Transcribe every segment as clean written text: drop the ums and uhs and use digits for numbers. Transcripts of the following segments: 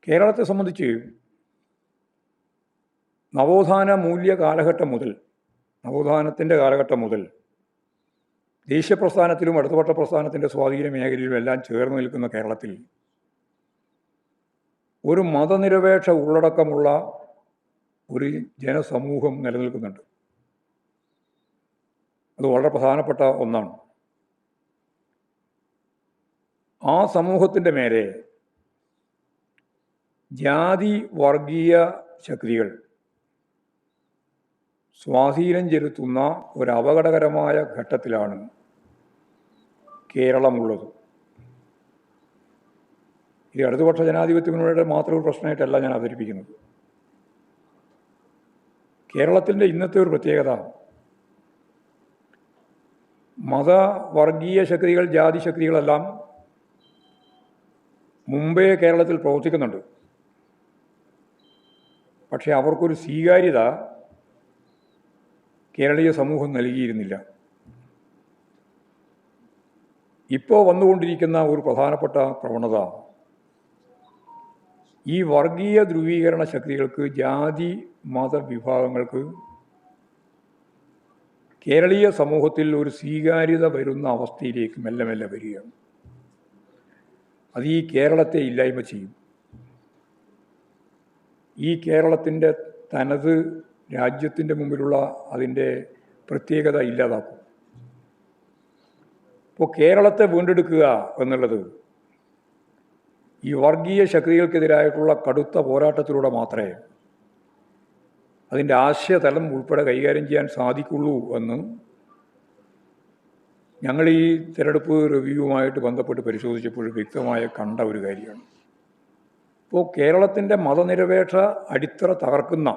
കേരളത്തെ സംബന്ധിച്ച് നവോത്ഥാന മൂല്യ കാലഘട്ടം മുതൽ, നവോത്ഥാനത്തിൻ്റെ കാലഘട്ടം മുതൽ ദേശീയ പ്രസ്ഥാനത്തിലും അടുത്തവട്ട പ്രസ്ഥാനത്തിൻ്റെ സ്വാധീന മേഖലയിലും എല്ലാം ചേർന്ന് നിൽക്കുന്ന കേരളത്തിൽ ഒരു മതനിരപേക്ഷ ഉള്ളടക്കമുള്ള ഒരു ജനസമൂഹം നിലനിൽക്കുന്നുണ്ട്. അത് വളരെ പ്രധാനപ്പെട്ട ഒന്നാണ്. ആ സമൂഹത്തിൻ്റെ മേലെ ജാതി വർഗീയ ശക്തികൾ സ്വാധീനം ചെലുത്തുന്ന ഒരു അപകടകരമായ ഘട്ടത്തിലാണ് കേരളമുള്ളത്. ഈ ഇടതുപക്ഷ ജനാധിപത്യ മുന്നണിയുടെ മാത്രം ഒരു പ്രശ്നമായിട്ടല്ല ഞാൻ അവതരിപ്പിക്കുന്നത്. കേരളത്തിൻ്റെ ഇന്നത്തെ ഒരു പ്രത്യേകത മതവർഗീയ ശക്തികൾ, ജാതി ശക്തികളെല്ലാം മുമ്പേ കേരളത്തിൽ പ്രവർത്തിക്കുന്നുണ്ട്. പക്ഷേ അവർക്കൊരു സ്വീകാര്യത കേരളീയ സമൂഹം നൽകിയിരുന്നില്ല. ഇപ്പോൾ വന്നുകൊണ്ടിരിക്കുന്ന ഒരു പ്രധാനപ്പെട്ട പ്രവണത ഈ വർഗീയ ധ്രുവീകരണ ശക്തികൾക്ക്, ജാതി മതവിഭാഗങ്ങൾക്ക് കേരളീയ സമൂഹത്തിൽ ഒരു സ്വീകാര്യത വരുന്ന അവസ്ഥയിലേക്ക് മെല്ലെ മെല്ലെ വരികയാണ്. അത് ഈ കേരളത്തെ ഇല്ലായ്മ ചെയ്യും. ഈ കേരളത്തിൻ്റെ തനത് രാജ്യത്തിൻ്റെ മുമ്പിലുള്ള അതിൻ്റെ പ്രത്യേകത ഇല്ലാതാക്കും. ഇപ്പോൾ കേരളത്തെ വീണ്ടെടുക്കുക എന്നുള്ളത് ഈ വർഗീയ ശക്തികൾക്കെതിരായിട്ടുള്ള കടുത്ത പോരാട്ടത്തിലൂടെ മാത്രമേ അതിൻ്റെ ആശയതലം ഉൾപ്പെടെ കൈകാര്യം ചെയ്യാൻ സാധിക്കുള്ളൂ എന്ന് ഞങ്ങൾ ഈ തിരഞ്ഞെടുപ്പ് റിവ്യൂവുമായിട്ട് ബന്ധപ്പെട്ട് പരിശോധിച്ചപ്പോൾ വ്യക്തമായി കണ്ട ഒരു കാര്യമാണ്. ഇപ്പോൾ കേരളത്തിൻ്റെ മതനിരപേക്ഷ അടിത്തറ തകർക്കുന്ന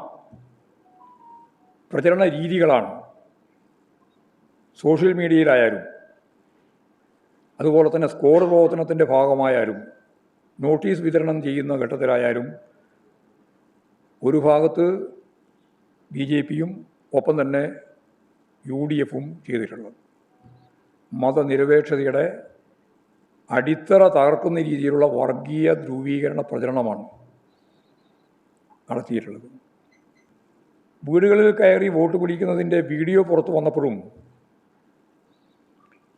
പ്രചരണ രീതികളാണ് സോഷ്യൽ മീഡിയയിലായാലും അതുപോലെ തന്നെ സ്കോർ പ്രവർത്തനത്തിൻ്റെ ഭാഗമായാലും നോട്ടീസ് വിതരണം ചെയ്യുന്ന ഘട്ടത്തിലായാലും ഒരു ഭാഗത്ത് BJPയും ഒപ്പം തന്നെ UDFും ചെയ്തിട്ടുള്ളത് മതനിരപേക്ഷതയുടെ അടിത്തറ തകർക്കുന്ന രീതിയിലുള്ള വർഗീയ ധ്രുവീകരണ പ്രചരണമാണ് നടത്തിയിട്ടുള്ളത്. വീടുകളിൽ കയറി വോട്ട് പിടിക്കുന്നതിൻ്റെ വീഡിയോ പുറത്തു വന്നപ്പോഴും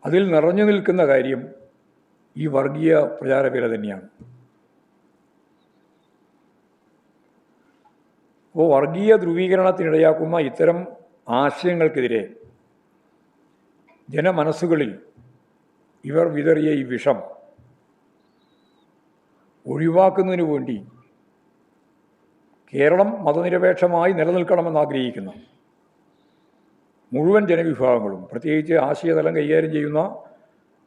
അതിൽ നിറഞ്ഞു നിൽക്കുന്ന കാര്യം ഈ വർഗീയ പ്രചാരവേല തന്നെയാണ്. അപ്പോൾ വർഗീയ ധ്രുവീകരണത്തിനിടയാക്കുന്ന ഇത്തരം ആശയങ്ങൾക്കെതിരെ ജനമനസ്സുകളിൽ ഇവർ വിതറിയ ഈ വിഷം ഒഴിവാക്കുന്നതിന് വേണ്ടി കേരളം മതനിരപേക്ഷമായി നിലനിൽക്കണമെന്ന് ആഗ്രഹിക്കുന്ന മുഴുവൻ ജനവിഭാഗങ്ങളും, പ്രത്യേകിച്ച് ആശയതലം കൈകാര്യം ചെയ്യുന്ന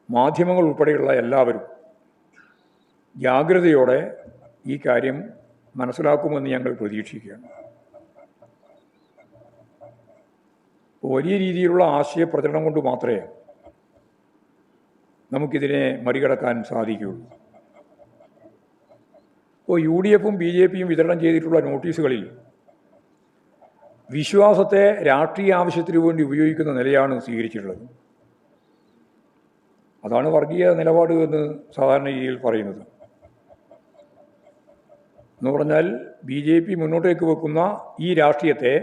മാധ്യമങ്ങൾ ഉൾപ്പെടെയുള്ള എല്ലാവരും ജാഗ്രതയോടെ ഈ കാര്യം മനസ്സിലാക്കുമെന്ന് ഞങ്ങൾ പ്രതീക്ഷിക്കുകയാണ്. വലിയ രീതിയിലുള്ള ആശയപ്രചരണം കൊണ്ട് മാത്രമേ നമുക്കിതിനെ മറികടക്കാൻ സാധിക്കുകയുള്ളൂ. ഇപ്പോൾ UDFും BJPയും വിതരണം ചെയ്തിട്ടുള്ള നോട്ടീസുകളിൽ വിശ്വാസത്തെ രാഷ്ട്രീയ ആവശ്യത്തിന് വേണ്ടി ഉപയോഗിക്കുന്ന നിലയാണ് സ്വീകരിച്ചിട്ടുള്ളത്. അതാണ് വർഗീയ നിലപാട് എന്ന് സാധാരണ രീതിയിൽ പറയുന്നത്. എന്ന് പറഞ്ഞാൽ BJP മുന്നോട്ടേക്ക് വെക്കുന്ന ഈ രാഷ്ട്രീയത്തെ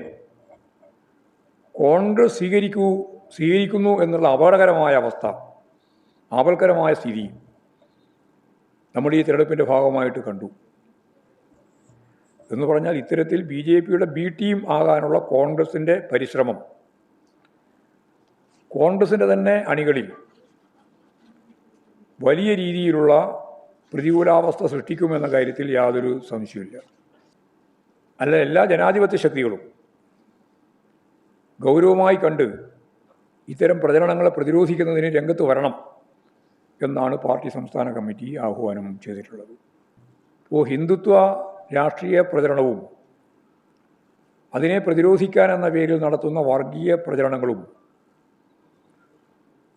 കോൺഗ്രസ് സ്വീകരിക്കുന്നു എന്നുള്ള അപകടകരമായ അവസ്ഥ, ആപൽക്കരമായ സ്ഥിതി നമ്മൾ ഈ തിരഞ്ഞെടുപ്പിൻ്റെ ഭാഗമായിട്ട് കണ്ടു. എന്ന് പറഞ്ഞാൽ ഇത്തരത്തിൽ BJPയുടെ B ടീം ആകാനുള്ള കോൺഗ്രസിൻ്റെ പരിശ്രമം കോൺഗ്രസിൻ്റെ തന്നെ അണികളിൽ വലിയ രീതിയിലുള്ള പ്രതികൂലാവസ്ഥ സൃഷ്ടിക്കുമെന്ന കാര്യത്തിൽ യാതൊരു സംശയമില്ല. അല്ല, എല്ലാ ജനാധിപത്യ ശക്തികളും ഗൗരവമായി കണ്ട് ഇത്തരം പ്രചരണങ്ങളെ പ്രതിരോധിക്കുന്നതിന് രംഗത്ത് വരണം എന്നാണ് പാർട്ടി സംസ്ഥാന കമ്മിറ്റി ആഹ്വാനം ചെയ്തിട്ടുള്ളത്. ഇപ്പോൾ ഹിന്ദുത്വ രാഷ്ട്രീയ പ്രചരണവും അതിനെ പ്രതിരോധിക്കാൻ എന്ന പേരിൽ നടത്തുന്ന വർഗീയ പ്രചരണങ്ങളും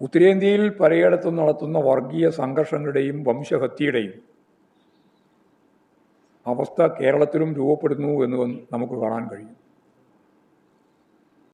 ഉത്തരേന്ത്യയിൽ പലയിടത്തും നടത്തുന്ന വർഗീയ സംഘർഷങ്ങളുടെയും വംശഹത്യയുടെയും അവസ്ഥ കേരളത്തിലും രൂപപ്പെടുന്നു എന്ന് നമുക്ക് കാണാൻ കഴിയും.